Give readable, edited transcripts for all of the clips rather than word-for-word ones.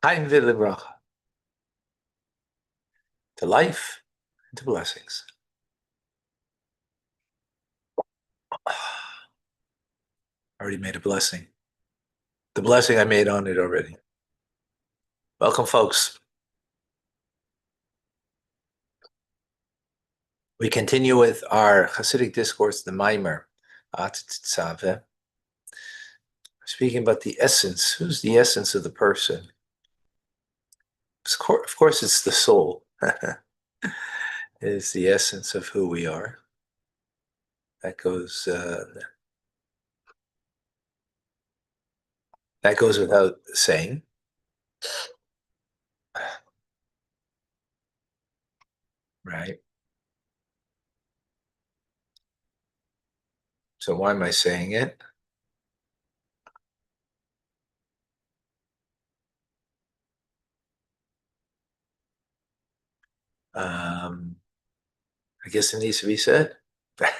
Chaim v'lebracha, to life and to blessings. I already made a blessing. The blessing I made on it already. Welcome, folks. We continue with our Hasidic discourse, the Maimer, Tzave, speaking about the essence. Who's the essence of the person? Of course, it's the soul. It is the essence of who we are. That goes without saying. Right? So why am I saying it? I guess it needs to be said. But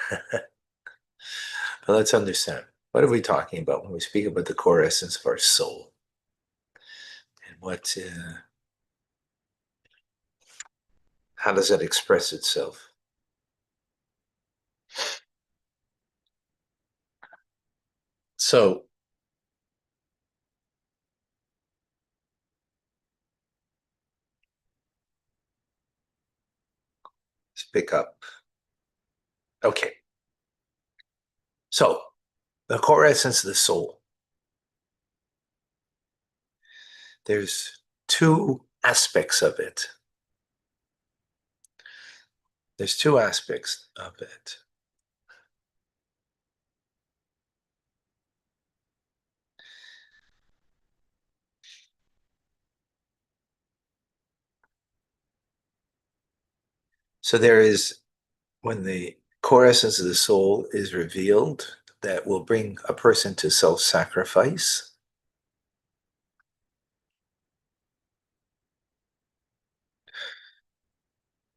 let's understand. What are we talking about when we speak about the core essence of our soul? And how does that express itself? So, let's pick up. Okay. So, the core essence of the soul. There's two aspects of it. There's two aspects of it. So there is, when the core essence of the soul is revealed, that will bring a person to self-sacrifice.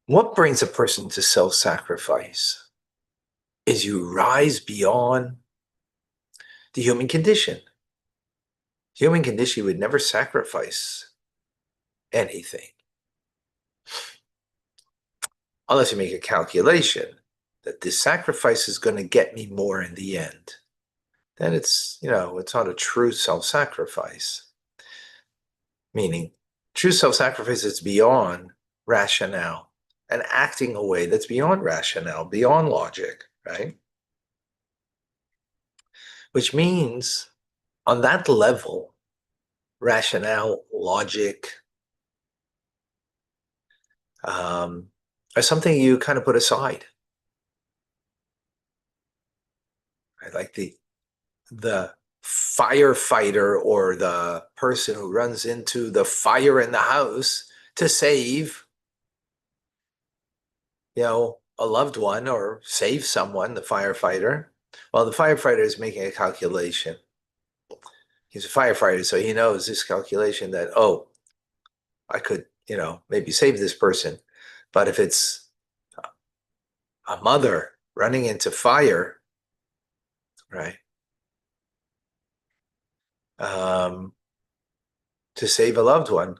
What brings a person to self-sacrifice is you rise beyond the human condition. The human condition would never sacrifice anything unless you make a calculation that this sacrifice is going to get me more in the end. Then it's not a true self-sacrifice. Meaning, true self-sacrifice is beyond rationale and acting a way that's beyond rationale, beyond logic, right? Which means on that level, rationale, logic, are something you kind of put aside. Right? Like the firefighter or the person who runs into the fire in the house to save, a loved one or save someone, the firefighter. Well, the firefighter is making a calculation. He's a firefighter, so he knows this calculation that, oh, I could, maybe save this person. But if it's a mother running into fire, right, to save a loved one,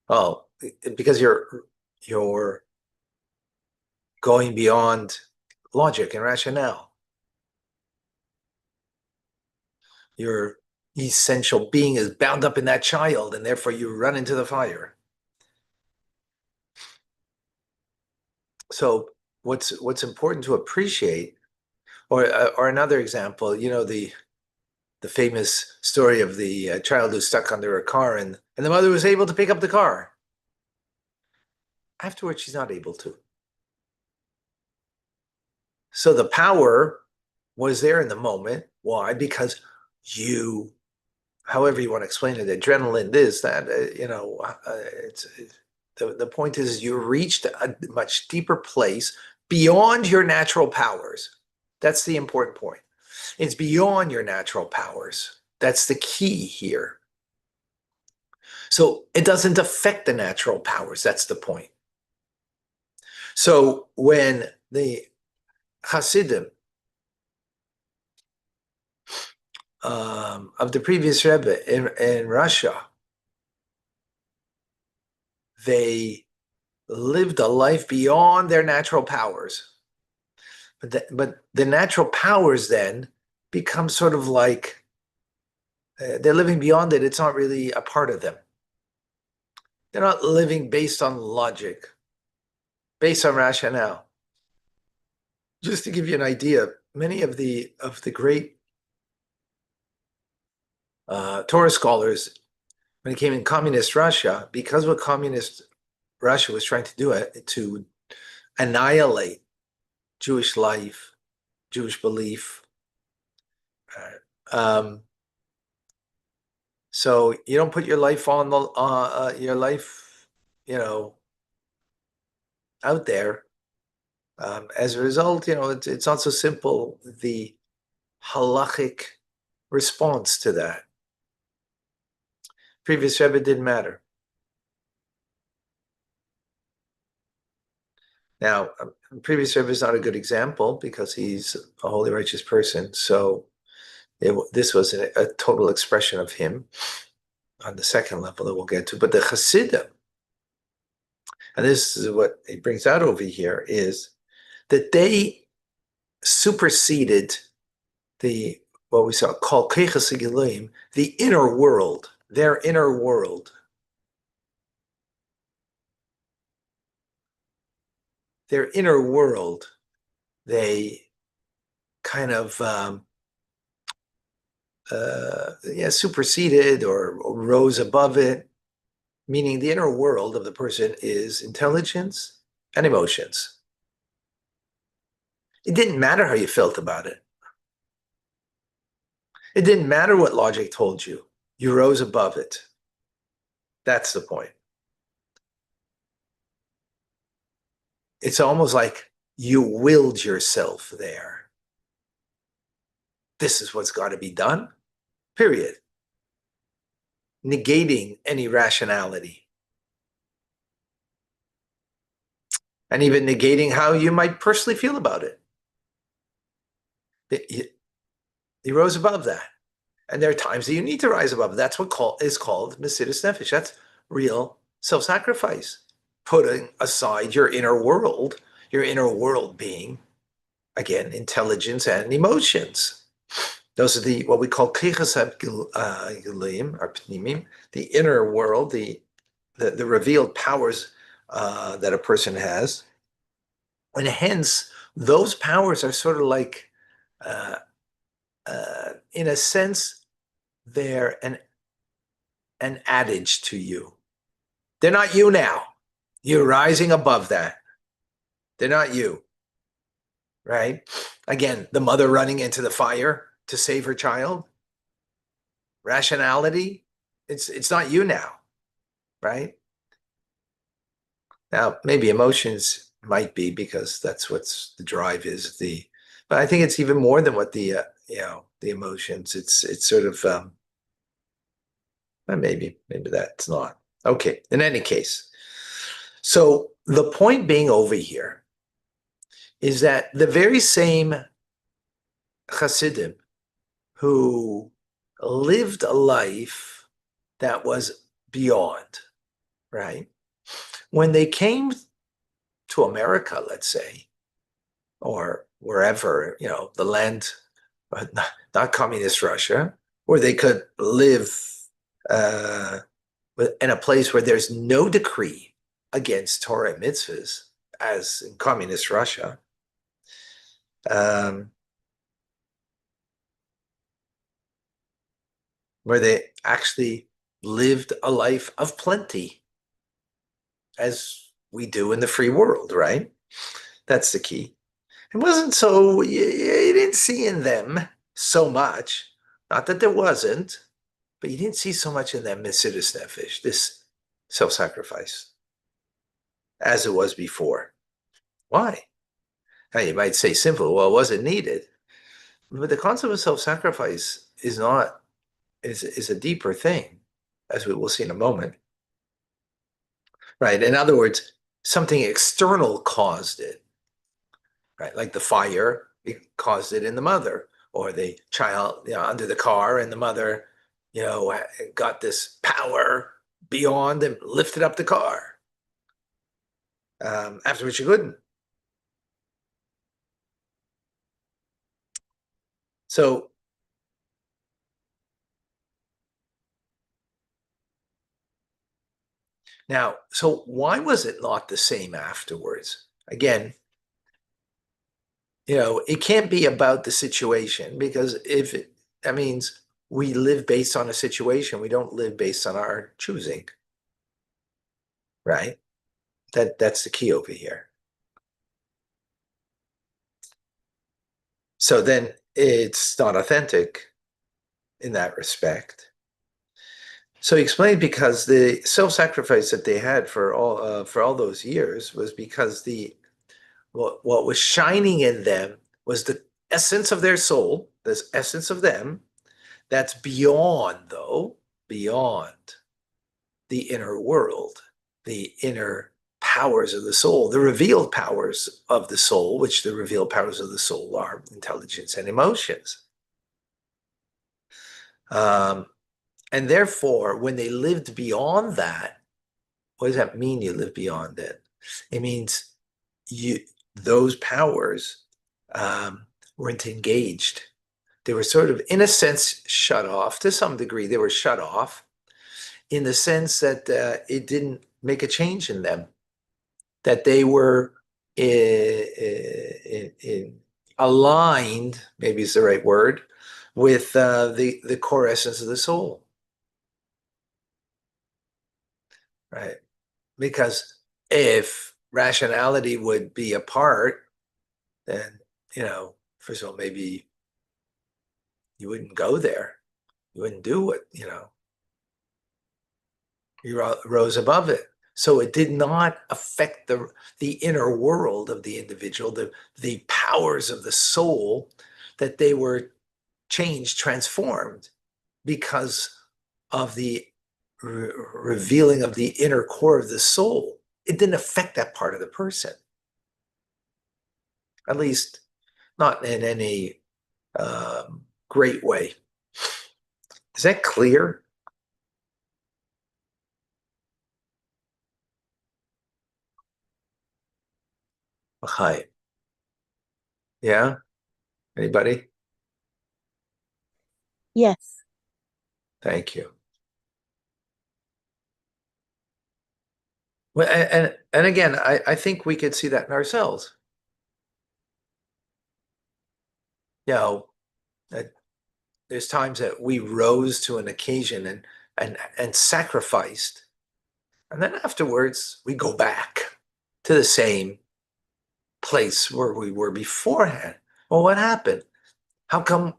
well, because you're going beyond logic and rationale. Your essential being is bound up in that child, and therefore you run into the fire. So what's important to appreciate, or another example, the famous story of the child who's stuck under a car, and the mother was able to pick up the car. Afterwards, she's not able to. So the power was there in the moment. Why? Because however you want to explain it, adrenaline, this, that, the point is you reached a much deeper place beyond your natural powers. That's the important point. It's beyond your natural powers. That's the key here. So it doesn't affect the natural powers. That's the point. So when the Hasidim of the previous Rebbe in Russia they lived a life beyond their natural powers. But the natural powers then become sort of like they're living beyond it. It's not really a part of them. They're not living based on logic, based on rationale. Just to give you an idea, many of the great Torah scholars, when it came in communist Russia, because what communist Russia was trying to do it to annihilate Jewish life, Jewish belief. So you don't put your life on your life, out there. As a result, it's not so simple. The halachic response to that. Previous Rebbe didn't matter. Now, previous Rebbe is not a good example because he's a holy, righteous person. So this was a total expression of him on the second level that we'll get to. But the Chassidim, and this is what he brings out over here, is that they superseded what we saw called Keiches Giluim, the inner world, their inner world. Their inner world, they kind of superseded or rose above it, meaning the inner world of the person is intelligence and emotions. It didn't matter how you felt about it. It didn't matter what logic told you. You rose above it. That's the point. It's almost like you willed yourself there. This is what's got to be done, period. Negating any rationality. And even negating how you might personally feel about it. He rose above that. And there are times that you need to rise above. That's what is called Chassidus Nefesh. That's real self-sacrifice. Putting aside your inner world being, again, intelligence and emotions. Those are what we call Keiches Giluim, or Pnimim, the inner world, the revealed powers that a person has. And hence, those powers are sort of like, in a sense, they're an adage to you. They're not you now. You're rising above that. They're not you, right? Again, the mother running into the fire to save her child. Rationality, it's not you now, right? Now, maybe emotions might be, because that's what the drive is. But I think it's even more than what the emotions. It's sort of maybe that's not okay. In any case, so the point being over here is that the very same Chassidim who lived a life that was beyond, right? When they came to America, let's say, or wherever, the land, not communist Russia, where they could live in a place where there's no decree against Torah and mitzvahs, as in communist Russia, where they actually lived a life of plenty, as we do in the free world, right? That's the key. It wasn't so, you didn't see in them so much, not that there wasn't, but you didn't see so much in them Chassidus Nefesh, this self-sacrifice, as it was before. Why? Now you might say simple, well, it wasn't needed. But the concept of self-sacrifice is a deeper thing, as we will see in a moment. Right? In other words, something external caused it. Right? Like the fire, it caused it in the mother, or the child, under the car, and the mother, got this power beyond and lifted up the car. Afterwards, you couldn't. So now, so why was it not the same afterwards? Again, it can't be about the situation, because that means we live based on a situation, we don't live based on our choosing, right? That's the key over here. So then it's not authentic in that respect. So he explained, because the self-sacrifice that they had for all those years was because what was shining in them was the essence of their soul, this essence of them, that's beyond the inner world, the inner powers of the soul, the revealed powers of the soul, which the revealed powers of the soul are intelligence and emotions. And therefore, when they lived beyond that, what does that mean, you live beyond it? It means those powers weren't engaged. They were sort of, in a sense, shut off. To some degree, they were shut off in the sense that it didn't make a change in them, that they were aligned, maybe is the right word, with the core essence of the soul, right? Because if rationality would be a part, then, first of all, maybe you wouldn't go there. You wouldn't do it, you rose above it. So it did not affect the inner world of the individual, the powers of the soul, that they were changed, transformed because of the revealing of the inner core of the soul. It didn't affect that part of the person, at least not in any great way. Is that clear? Hi. Yeah? Anybody? Yes. Thank you. Well, and again, I think we could see that in ourselves. You know, there's times that we rose to an occasion and sacrificed, and then afterwards we go back to the same place where we were beforehand. Well, what happened? How come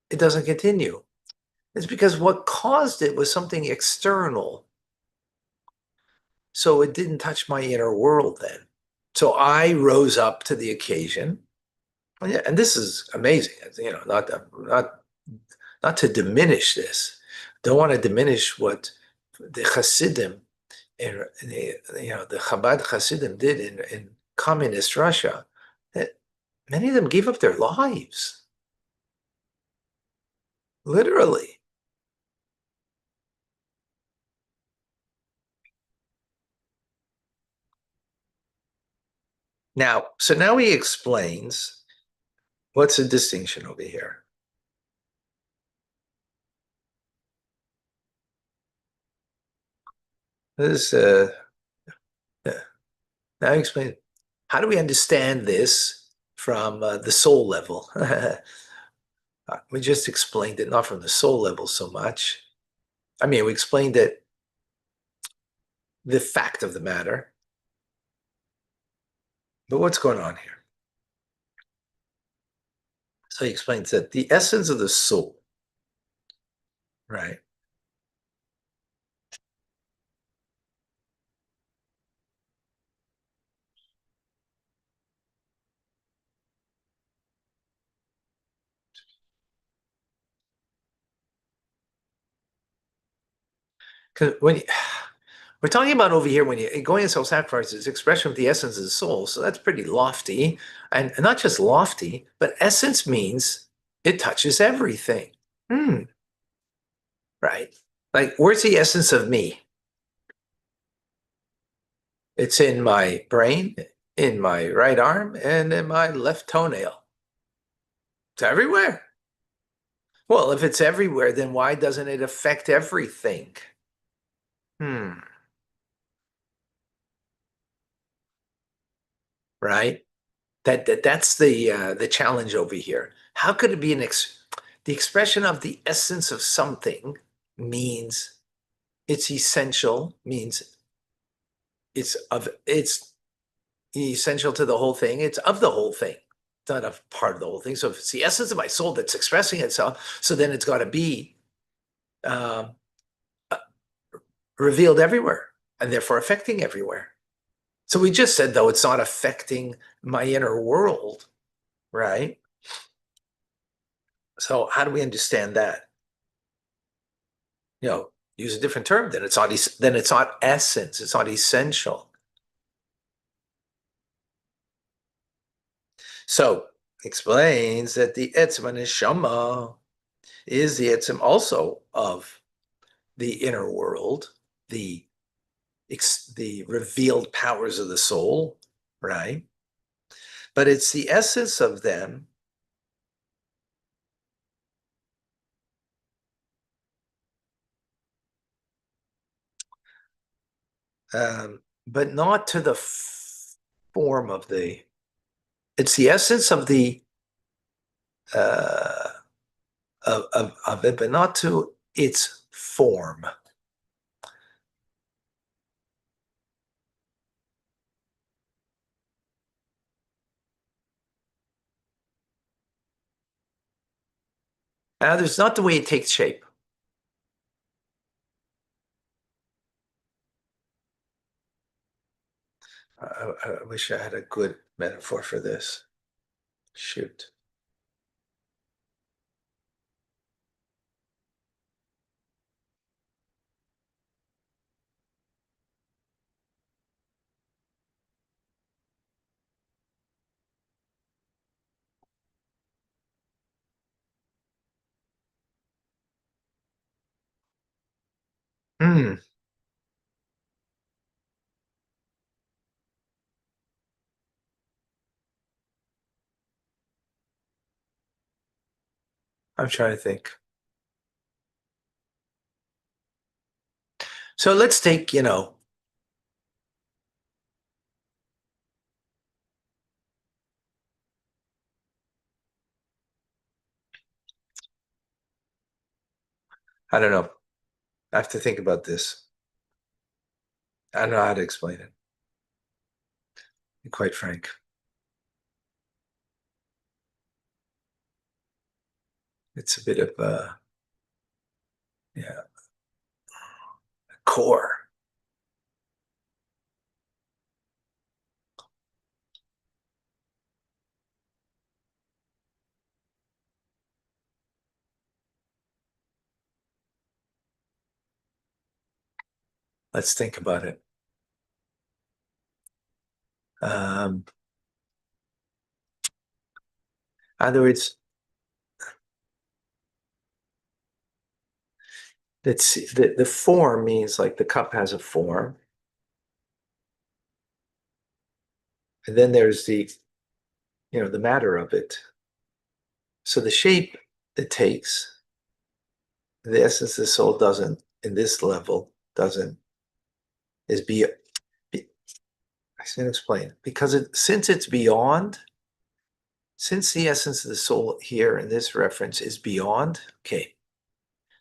it doesn't continue? It's because what caused it was something external. So it didn't touch my inner world then. So I rose up to the occasion. Yeah, and this is amazing. Not to diminish this. Don't want to diminish what the Hasidim, the Chabad Hasidim did in communist Russia. That many of them gave up their lives, literally. So now he explains what's the distinction over here. This now he explains, how do we understand this from the soul level? We just explained it not from the soul level so much. I mean, we explained it, the fact of the matter. But what's going on here? So he explains that the essence of the soul, right? Because we're talking about over here, when you're going in self-sacrifice, is expression of the essence of the soul. So that's pretty lofty. And not just lofty, but essence means it touches everything. Right? Like, where's the essence of me? It's in my brain, in my right arm, and in my left toenail. It's everywhere. Well, if it's everywhere, then why doesn't it affect everything? Hmm. Right? That's the challenge over here. How could it be the expression of the essence of something means it's essential, means it's essential to the whole thing. It's of the whole thing. It's not a part of the whole thing. So if it's the essence of my soul that's expressing itself, so then it's got to be um, uh, revealed everywhere and therefore affecting everywhere. So we just said, though, it's not affecting my inner world, right? So how do we understand that? Use a different term. Then it's not essence. It's not essential. So explains that the etzem neshama is the etzem also of the inner world, the the revealed powers of the soul, right? But it's the essence of them but not to the form of the. It's the essence of the uh, of it, but not to its form. Now, there's not the way it takes shape. I wish I had a good metaphor for this. Shoot. Hmm. I'm trying to think. So let's take, I don't know. I have to think about this. I don't know how to explain it, to be quite frank. It's a bit of yeah, core. Let's think about it. In other words, the form means like the cup has a form, and then there's the matter of it. So the shape it takes, the essence of the soul doesn't, in this level, doesn't, is be I can't explain. Because since it's beyond, since the essence of the soul here in this reference is beyond, okay,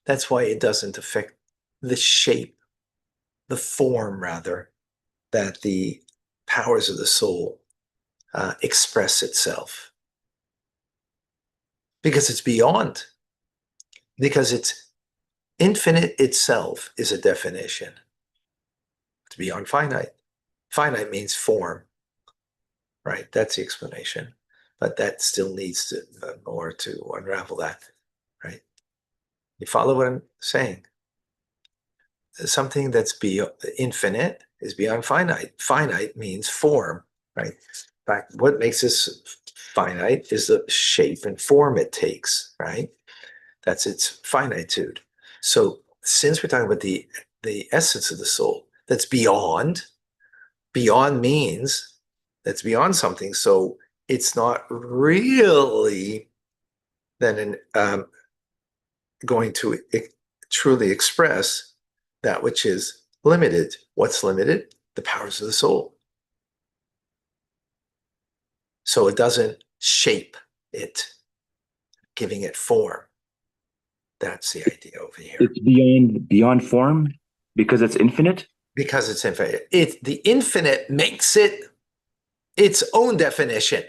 that's why it doesn't affect the shape, the form rather, that the powers of the soul express itself. Because it's beyond, because it's infinite itself is a definition. It's beyond finite. Finite means form, right? That's the explanation. But that still needs more to unravel that, right? You follow what I'm saying? Something that's infinite is beyond finite. Finite means form, right? In fact, what makes this finite is the shape and form it takes, right? That's its finitude. So since we're talking about the essence of the soul that's beyond beyond means, that's beyond something. So it's not really then going to truly express that which is limited. What's limited? The powers of the soul. So it doesn't shape it, giving it form. That's the idea over here. It's beyond form because it's infinite. Because it's infinite. The infinite makes it its own definition.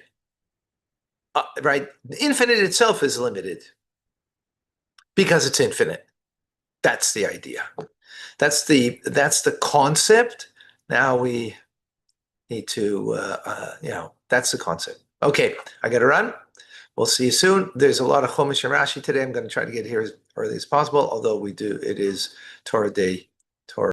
Right? The infinite itself is limited because it's infinite. That's the idea. That's the concept. Now we need to, that's the concept. Okay, I got to run. We'll see you soon. There's a lot of Chumash and Rashi today. I'm going to try to get here as early as possible, although it is Torah Day, Torah.